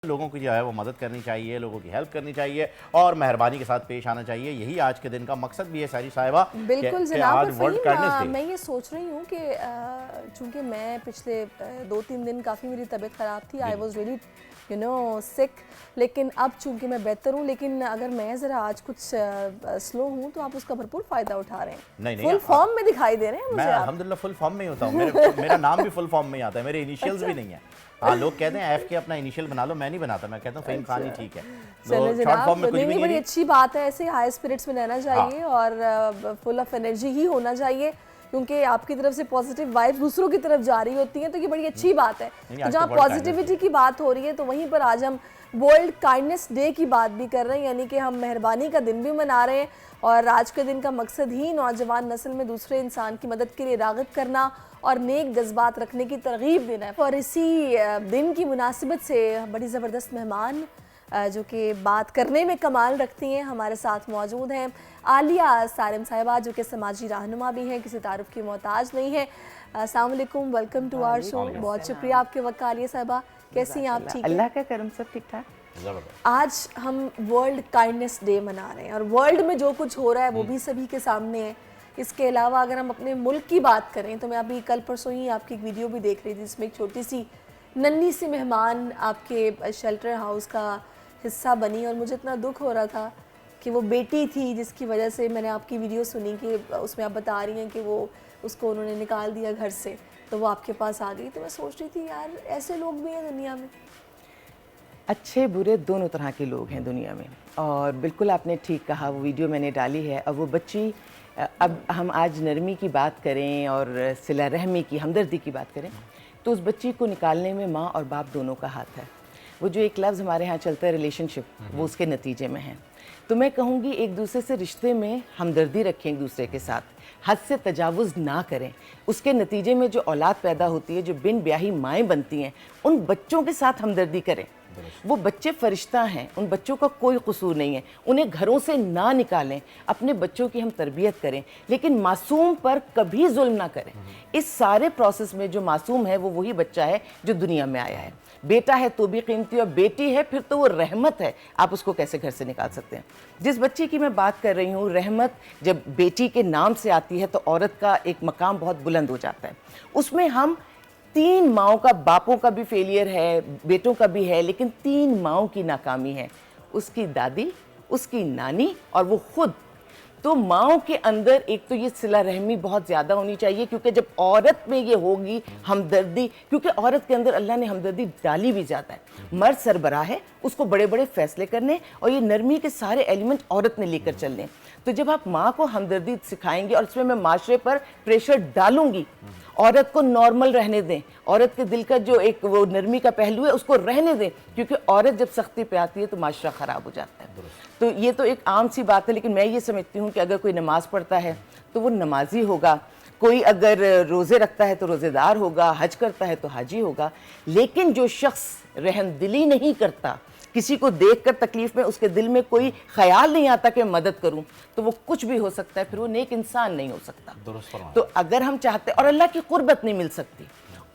लोगों की जो है वो मदद करनी चाहिए, लोगों की हेल्प करनी चाहिए और मेहरबानी के साथ पेश आना चाहिए। यही आज के दिन का मकसद भी है सारी साहिबा। बिल्कुल कि जनाब। आज वर्ल्ड काइंडनेस डे। मैं ये सोच रही हूँ कि चूंकि मैं पिछले 2-3 दिन काफ़ी मेरी तबीयत ख़राब थी, आई वॉज रियली सिक, लेकिन अब चूंकि मैं बेहतर हूँ, लेकिन अगर मैं ज़रा आज कुछ स्लो हूँ तो आप उसका भरपूर फ़ायदा उठा रहे हैं। नहीं फुल फॉर्म में दिखाई दे रहे हैं मुझे। मैं अल्हम्दुलिल्लाह फुल फॉर्म में ही होता हूँ। मेरा नाम भी फुल फॉर्म में ही आता है, मेरे इनिशियल्स भी नहीं है। हाँ, लोग कहते हैं एफ के अपना इनिशियल बना लो, मैं नहीं बनाता, मैं कहता हूँ फ़हीम खान ही ठीक है। चलो शॉर्ट फॉर्म में जनाब, कुछ भी नहीं, नहीं बड़ी है। अच्छी बात है, ऐसे हाई स्पिरिट्स में रहना चाहिए और फुल ऑफ एनर्जी ही होना चाहिए, क्योंकि आपकी तरफ से पॉजिटिव वाइब्स दूसरों की तरफ जारी होती हैं, तो ये बड़ी अच्छी बात है। तो जहाँ पॉजिटिविटी की बात हो रही है, तो वहीं पर आज हम वर्ल्ड काइंडनेस डे की बात भी कर रहे हैं, यानी कि हम मेहरबानी का दिन भी मना रहे हैं। और आज के दिन का मकसद ही नौजवान नस्ल में दूसरे इंसान की मदद के लिए राग़िब करना और नेक जज्बात रखने की तरगीब देना है। और इसी दिन की मुनासिबत से बड़ी ज़बरदस्त मेहमान जो कि बात करने में कमाल रखती हैं, हमारे साथ मौजूद हैं। आलिया सारिम साहिबा, जो कि समाजी रहनुमा भी हैं, किसी तारुफ की मोहताज नहीं है। अस्सलाम वालेकुम, वेलकम टू आवर शो। बहुत शुक्रिया आपके वक्त आलिया साहिबा। कैसी हैं आप? ठीक है, अल्लाह का करम, सब ठीक ठाक। आज हम वर्ल्ड काइंडनेस डे मना रहे हैं और वर्ल्ड में जो कुछ हो रहा है वो भी सभी के सामने है। इसके अलावा अगर हम अपने मुल्क की बात करें तो मैं अभी कल परसों ही आपकी एक वीडियो भी देख रही थी, जिसमें एक छोटी सी नन्ही सी मेहमान आपके शेल्टर हाउस का हिस्सा बनी, और मुझे इतना दुख हो रहा था कि वो बेटी थी, जिसकी वजह से मैंने आपकी वीडियो सुनी कि उसमें आप बता रही हैं कि वो उसको उन्होंने निकाल दिया घर से, तो वो आपके पास आ गई। तो मैं सोच रही थी यार, ऐसे लोग भी हैं दुनिया में। अच्छे बुरे दोनों तरह के लोग हैं दुनिया में, और बिल्कुल आपने ठीक कहा, वो वीडियो मैंने डाली है। अब वो बच्ची, अब हम आज नरमी की बात करें और सिला रहमी की, हमदर्दी की बात करें, तो उस बच्ची को निकालने में माँ और बाप दोनों का हाथ है। वो जो एक लफ्ज़ हमारे यहाँ चलता है रिलेशनशिप, वो उसके नतीजे में है। तो मैं कहूँगी एक दूसरे से रिश्ते में हमदर्दी रखें, एक दूसरे के साथ हद से तजावुज़ ना करें। उसके नतीजे में जो औलाद पैदा होती है, जो बिन ब्याही माएँ बनती हैं, उन बच्चों के साथ हमदर्दी करें। वो बच्चे फरिश्ता हैं, उन बच्चों का कोई कसूर नहीं है, उन्हें घरों से ना निकालें। अपने बच्चों की हम तरबियत करें, लेकिन मासूम पर कभी जुल्म ना करें। इस सारे प्रोसेस में जो मासूम है वो वही बच्चा है जो दुनिया में आया है। बेटा है तो भी कीमती, और बेटी है फिर तो वो रहमत है। आप उसको कैसे घर से निकाल सकते हैं? जिस बच्ची की मैं बात कर रही हूँ, रहमत जब बेटी के नाम से आती है तो औरत का एक मकाम बहुत बुलंद हो जाता है। उसमें हम 3 माओं का, बापों का भी फेलियर है, बेटों का भी है, लेकिन 3 माओं की नाकामी है, उसकी दादी, उसकी नानी और वो खुद। तो माओं के अंदर एक तो ये सिला रहमी बहुत ज़्यादा होनी चाहिए, क्योंकि जब औरत में ये होगी हमदर्दी, क्योंकि औरत के अंदर अल्लाह ने हमदर्दी डाली भी ज़्यादा है। मर्द सरबराह है, उसको बड़े बड़े फैसले करने, और ये नरमी के सारे एलिमेंट औरत ने लेकर चलने। तो जब आप माँ को हमदर्दी सिखाएंगे, और इसमें मैं माशरे पर प्रेशर डालूंगी, औरत को नॉर्मल रहने दें, औरत के दिल का जो एक वो नरमी का पहलू है उसको रहने दें, क्योंकि औरत जब सख्ती पे आती है तो माशरा ख़राब हो जाता है। तो ये तो एक आम सी बात है, लेकिन मैं ये समझती हूँ कि अगर कोई नमाज़ पढ़ता है तो वो नमाजी होगा, कोई अगर रोज़े रखता है तो रोज़ेदार होगा, हज करता है तो हाजी होगा। लेकिन जो शख्स रहमदिली नहीं करता, किसी को देखकर तकलीफ में उसके दिल में कोई ख्याल नहीं आता कि मदद करूं, तो वो कुछ भी हो सकता है, फिर वो नेक इंसान नहीं हो सकता। तो अगर हम चाहते, और अल्लाह की कुर्बत नहीं मिल सकती,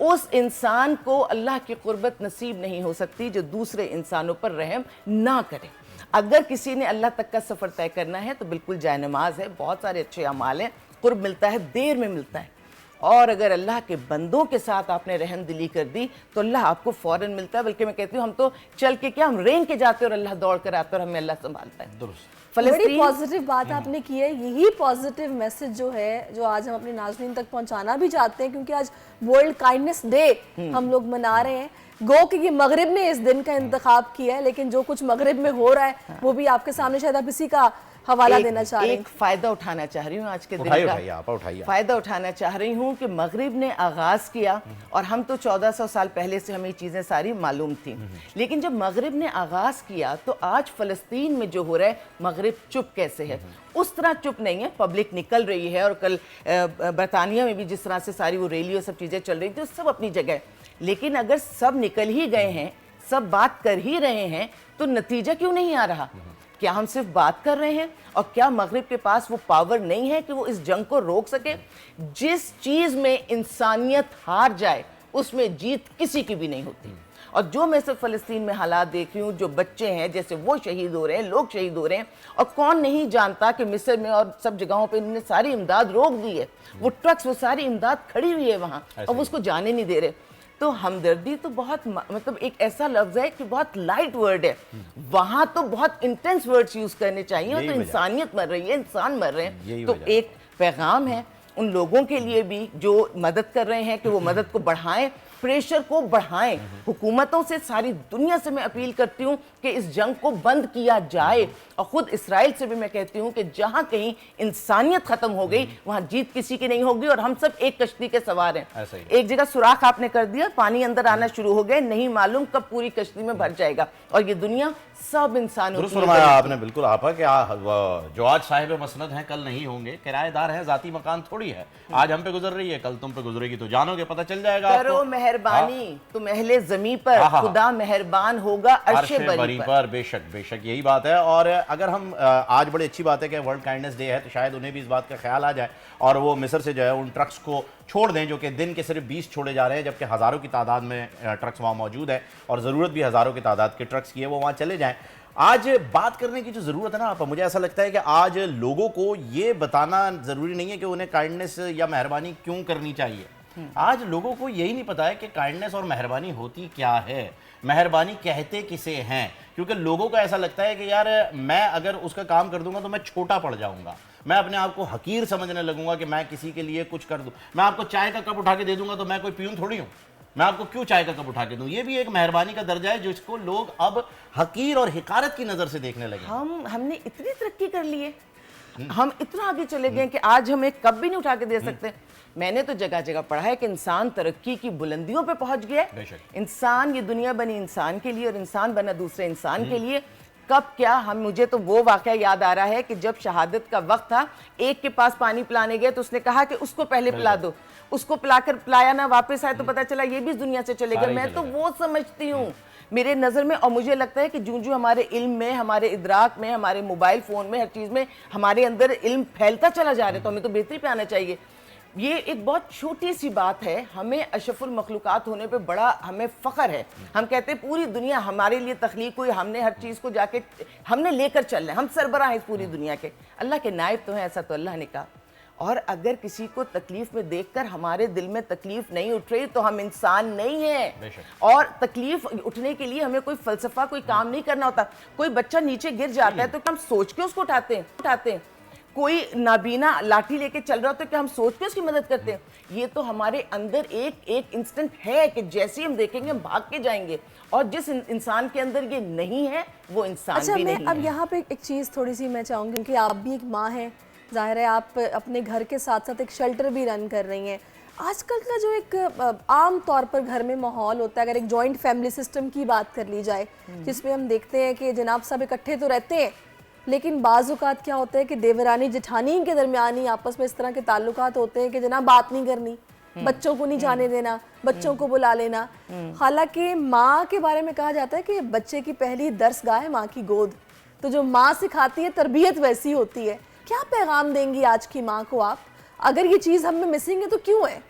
उस इंसान को अल्लाह की कुर्बत नसीब नहीं हो सकती जो दूसरे इंसानों पर रहम ना करे। अगर किसी ने अल्लाह तक का सफ़र तय करना है तो बिल्कुल जाए नमाज है, बहुत सारे अच्छे अमाल हैं, कुर्ब मिलता है, देर में मिलता है। और अगर अल्लाह के बंदों के साथ आपने रहम दिली कर दी तो अल्लाह आपको फ़ौरन मिलता है। बल्कि मैं कहती हूँ, हम तो चल के क्या, हम रेंग के जाते हैं और अल्लाह दौड़ कर आता है और हमें अल्लाह संभालता है। बड़ी पॉजिटिव बात आपने की है। यही पॉजिटिव मैसेज जो है, जो आज हम अपने नाज़रीन तक पहुंचाना भी चाहते हैं, क्योंकि आज वर्ल्ड काइंडनेस डे हम लोग मना रहे हैं। गो कि ये मगरिब ने इस दिन का इंतखाब किया है, लेकिन जो कुछ मगरिब में हो रहा है वो भी आपके सामने, शायद आप इसी का हवाला देना चाह रही हैं। एक फ़ायदा उठाना चाह रही हूँ आज के दिन का, फ़ायदा उठाना चाह रही हूँ कि मगरिब ने आगाज़ किया, और हम तो 1400 साल पहले से हमें चीज़ें सारी मालूम थी, लेकिन जब मगरिब ने आगाज़ किया तो आज फ़लस्तीन में जो हो रहा है, मगरिब चुप कैसे है? उस तरह चुप नहीं है, पब्लिक निकल रही है, और कल बरतानिया में भी जिस तरह से सारी वो रैली और सब चीज़ें चल रही थी, वो सब अपनी जगह। लेकिन अगर सब निकल ही गए हैं, सब बात कर ही रहे हैं, तो नतीजा क्यों नहीं आ रहा? क्या हम सिर्फ बात कर रहे हैं? और क्या मगरिब के पास वो पावर नहीं है कि वो इस जंग को रोक सके? जिस चीज़ में इंसानियत हार जाए उसमें जीत किसी की भी नहीं होती। और जो मैं सिर्फ फ़लस्तीन में हालात देख रही हूँ, जो बच्चे हैं जैसे वो शहीद हो रहे हैं, लोग शहीद हो रहे हैं, और कौन नहीं जानता कि मिस्र में और सब जगहों पे इन्होंने सारी इमदाद रोक दी है। वो ट्रक्स, वो सारी इमदाद खड़ी हुई है वहाँ, और वो उसको जाने नहीं दे रहे। तो हमदर्दी तो बहुत मतलब एक ऐसा लफ्ज़ है कि बहुत लाइट वर्ड है, वहाँ तो बहुत इंटेंस वर्ड्स यूज़ करने चाहिए। तो इंसानियत मर रही है, इंसान मर रहे हैं। तो एक पैगाम है उन लोगों के लिए भी जो मदद कर रहे हैं कि वो मदद को बढ़ाएं, प्रेशर को बढ़ाएं। हुकूमतों से, सारी दुनिया से मैं अपील करती हूँ कि इस जंग को बंद किया जाए। और ख़ुद इसराइल से भी मैं कहती हूँ कि जहाँ कहीं इंसानियत ख़त्म हो गई वहाँ जीत किसी की नहीं होगी, और हम सब एक कश्ती के सवार हैं। एक जगह सुराख आपने कर दिया, पानी अंदर आना शुरू हो गए, नहीं मालूम कब पूरी कश्ती में भर जाएगा। और ये दुनिया सब इंसानों की फरमाया आपने बिल्कुल आपा कि जो आज साहिब मसनद हैं कल नहीं होंगे, किराएदार हैं, जाती मकान थोड़ी है। आज हम पे गुजर रही है, कल तुम पे गुजरेगी, तो जानोगे, पता चल जाएगा। करो मेहरबानी तुम अहले ज़मीं पर, खुदा मेहरबान होगा अर्शे बरी पर। बेशक बेशक यही बात है। और अगर हम आज बड़ी अच्छी बात है कि वर्ल्ड काइंडनेस डे है, तो शायद उन्हें भी इस बात का ख्याल आ जाए और वो मिस्र से जो है उन ट्रक्स को छोड़ दें जो कि दिन के सिर्फ 20 छोड़े जा रहे हैं, जबकि हज़ारों की तादाद में ट्रक्स वहाँ मौजूद है और ज़रूरत भी हज़ारों की तादाद के ट्रक्स की है, वो वहाँ चले जाएँ। आज बात करने की जो ज़रूरत है ना आप, मुझे ऐसा लगता है कि आज लोगों को ये बताना ज़रूरी नहीं है कि उन्हें काइंडनेस या मेहरबानी क्यों करनी चाहिए। आज लोगों को यही नहीं पता है कि काइंडनेस और मेहरबानी होती क्या है, मेहरबानी कहते किसे हैं। क्योंकि लोगों को ऐसा लगता है कि यार मैं अगर उसका काम कर दूंगा तो मैं छोटा पड़ जाऊंगा, मैं अपने आप को हकीर समझने लगूंगा कि मैं किसी के लिए कुछ कर दूं। मैं आपको चाय का कप उठा के दे दूंगा तो मैं कोई पियून थोड़ी हूं, मैं आपको क्यों चाय का कप उठा के दूं। ये भी एक मेहरबानी का दर्जा है जिसको लोग अब हकीर और हिकारत की नज़र से देखने लगे। हमने इतनी तरक्की कर ली है, हम इतना आगे चले गए कि आज हम एक कप भी नहीं उठा के दे सकते। मैंने तो जगह जगह पढ़ा है कि इंसान तरक्की की बुलंदियों पे पहुंच गया है। इंसान, ये दुनिया बनी इंसान के लिए और इंसान बना दूसरे इंसान के लिए। कब क्या, मुझे तो वो वाकया याद आ रहा है कि जब शहादत का वक्त था, एक के पास पानी पिलाने गए तो उसने कहा कि उसको पहले पिला दो, उसको पिलाकर पिलाया ना, वापस आए तो पता चला ये भी इस दुनिया से चले गए। मैं तो वो समझती हूँ मेरे नज़र में, और मुझे लगता है कि जो हमारे इल्म में, हमारे इदराक में, हमारे मोबाइल फ़ोन में, हर चीज़ में हमारे अंदर इल्म फैलता चला जा रहा है, तो हमें तो बेहतरी पे आना चाहिए। ये एक बहुत छोटी सी बात है, हमें अशरफुल मखलूकात होने पे बड़ा हमें फ़ख्र है। हम कहते हैं पूरी दुनिया हमारे लिए तख्लीक हुई, हमने हर चीज़ को जाके हमने लेकर चलना है, हम सरबराह हैं इस पूरी दुनिया के, अल्लाह के नायब तो हैं, ऐसा तो अल्लाह ने कहा। और अगर किसी को तकलीफ में देखकर हमारे दिल में तकलीफ नहीं उठ रही तो हम इंसान नहीं हैं। और तकलीफ उठने के लिए हमें कोई फ़लसफ़ा, कोई काम नहीं करना होता। कोई बच्चा नीचे गिर जाता है तो हम सोच के उसको उठाते हैं। कोई नाबीना लाठी लेके चल रहा होता है कि हम सोच के उसकी मदद करते हैं। ये तो हमारे अंदर एक इंस्टेंट है कि जैसे ही हम देखेंगे हम भाग के जाएंगे, और जिस इंसान के अंदर ये नहीं है वो इंसान भी नहीं है। अब यहाँ पे एक चीज़ थोड़ी सी मैं चाहूँगी कि आप भी एक माँ हैं, जाहिर है आप अपने घर के साथ साथ एक शेल्टर भी रन कर रही हैं। आजकल का जो एक आम तौर पर घर में माहौल होता है, अगर एक जॉइंट फैमिली सिस्टम की बात कर ली जाए, जिसमें हम देखते हैं कि जनाब सब इकट्ठे तो रहते हैं, लेकिन बाज़ औक़ात क्या होता है कि देवरानी जेठानी के दरमियान ही आपस में इस तरह के ताल्लुकात होते हैं कि जनाब बात नहीं करनी, बच्चों को नहीं जाने देना, बच्चों को बुला लेना। हालांकि माँ के बारे में कहा जाता है कि बच्चे की पहली दर्सगाह है माँ की गोद, तो जो माँ सिखाती है तरबियत वैसी होती है। क्या पैगाम देंगी आज की माँ को आप, अगर ये चीज़ हम में मिसिंग है तो क्यों है?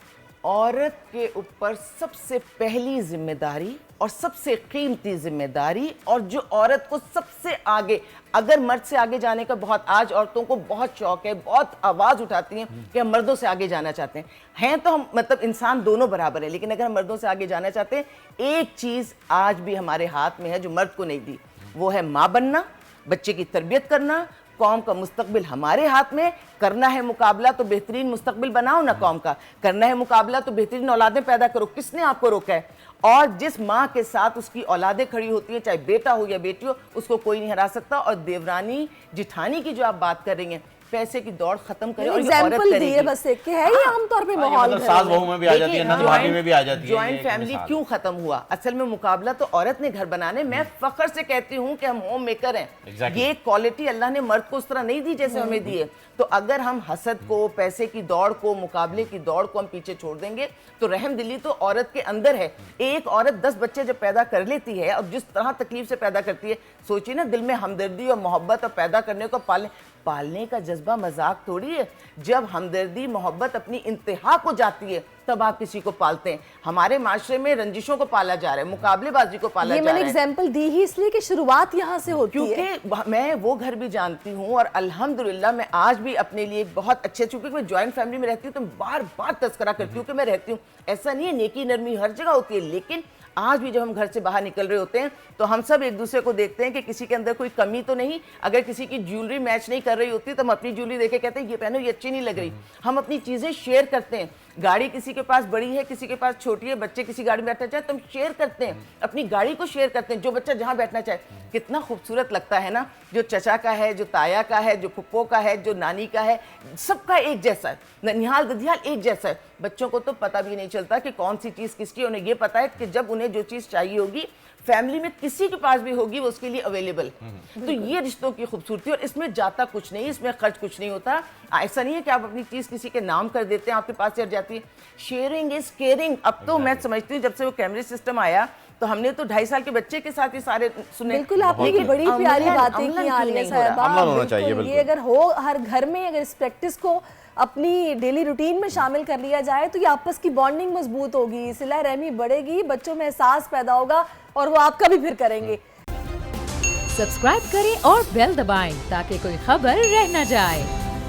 औरत के ऊपर सबसे पहली जिम्मेदारी और सबसे कीमती जिम्मेदारी, और जो औरत को सबसे आगे, अगर मर्द से आगे जाने का बहुत, आज औरतों को बहुत शौक है, बहुत आवाज़ उठाती हैं कि हम मर्दों से आगे जाना चाहते हैं तो हम मतलब इंसान दोनों बराबर है, लेकिन अगर हम मर्दों से आगे जाना चाहते हैं, एक चीज़ आज भी हमारे हाथ में है जो मर्द को नहीं दी, वो है माँ बनना, बच्चे की तरबियत करना। कौम का मुस्तकबिल हमारे हाथ में, करना है मुकाबला तो बेहतरीन मुस्तकबिल बनाओ ना कौम का, करना है मुकाबला तो बेहतरीन औलादें पैदा करो। किसने आपको रोका है? और जिस माँ के साथ उसकी औलादें खड़ी होती हैं, चाहे बेटा हो या बेटी हो, उसको कोई नहीं हरा सकता। और देवरानी जिठानी की जो आप बात कर रही हैं, पैसे की दौड़ खत्म करें और ये औरत करेगी। बस एक है ये आमतौर पे माहौल सास बहू में भी आ जाती है, नंद भाभी में भी आ जाती है। जॉइंट फैमिली क्यों खत्म हुआ? असल में मुकाबला तो औरत ने घर बनाने। मैं फख्र से कहती हूँ कि हम होम मेकर हैं। ये क्वालिटी अल्लाह ने मर्द को उस तरह नहीं दी जैसे हमें दी है। तो अगर हम हसद को, पैसे की दौड़ को, मुकाबले की दौड़ को हम पीछे छोड़ देंगे तो रहम दिली तो औरत के अंदर है। एक औरत 10 बच्चे जब पैदा कर लेती है और जिस तरह तकलीफ से पैदा करती है, सोचिए ना, दिल में हमदर्दी और मोहब्बत और पैदा करने को पालने, पालने का जज्बा मजाक थोड़ी है। जब हमदर्दी मोहब्बत अपनी इंतहा को जाती है तब आप किसी को पालते हैं। हमारे माशरे में रंजिशों को पाला जा रहा है, मुकाबलेबाजी को पाला जा रहा है। ये मैंने एग्जांपल दी ही इसलिए कि शुरुआत यहाँ से होती है, क्योंकि मैं वो घर भी जानती हूँ और अल्हम्दुलिल्लाह मैं आज भी अपने लिए बहुत अच्छे, चूंकि मैं जॉइंट फैमिली में रहती हूँ तो बार बार तस्करा करती हूँ कि मैं रहती हूँ। ऐसा नहीं है, नेकी नरमी हर जगह होती है, लेकिन आज भी जब हम घर से बाहर निकल रहे होते हैं तो हम सब एक दूसरे को देखते हैं कि किसी के अंदर कोई कमी तो नहीं। अगर किसी की ज्वेलरी मैच नहीं कर रही होती तो हम अपनी ज्वेलरी देख के कहते हैं ये पहनो, ये अच्छी नहीं लग रही। हम अपनी चीज़ें शेयर करते हैं। गाड़ी किसी के पास बड़ी है, किसी के पास छोटी है, बच्चे किसी गाड़ी में बैठना चाहे तो हम शेयर करते हैं, अपनी गाड़ी को शेयर करते हैं, जो बच्चा जहाँ बैठना चाहे। कितना खूबसूरत लगता है ना, जो चचा का है, जो ताया का है, जो फुप्पो का है, जो नानी का है, सबका एक जैसा है, ननिहाल ददियाल एक जैसा है। बच्चों को तो पता भी नहीं चलता कि कौन सी चीज़ किसकी है। उन्हें ये पता है कि जब उन्हें जो चीज़ चाहिए होगी फैमिली में किसी के पास भी होगी वो उसके लिए अवेलेबल। तो ये रिश्तों की खूबसूरती, और इसमें जाता कुछ नहीं, इसमें खर्च कुछ नहीं होता। ऐसा नहीं है कि आप अपनी चीज़ किसी के नाम कर देते हैं, आपके पास चढ़ जाती है। Sharing is caring. अब तो मैं समझती हूँ जब से वो कैमरे सिस्टम आया तो हमने तो 2.5 साल के बच्चे के साथ ही सारे सुने। बिल्कुल, आपने ये बड़ी प्यारी बातें की आलिया साहिबा। होना चाहिए, ये अगर हो हर घर में, अगर इस प्रैक्टिस को अपनी डेली रूटीन में शामिल कर लिया जाए तो ये आपस की बॉन्डिंग मजबूत होगी, सिला रहमी बढ़ेगी, बच्चों में एहसास पैदा होगा और वो आपका भी फिर करेंगे। सब्सक्राइब करें और बेल दबाएं ताकि कोई खबर रह न जाए।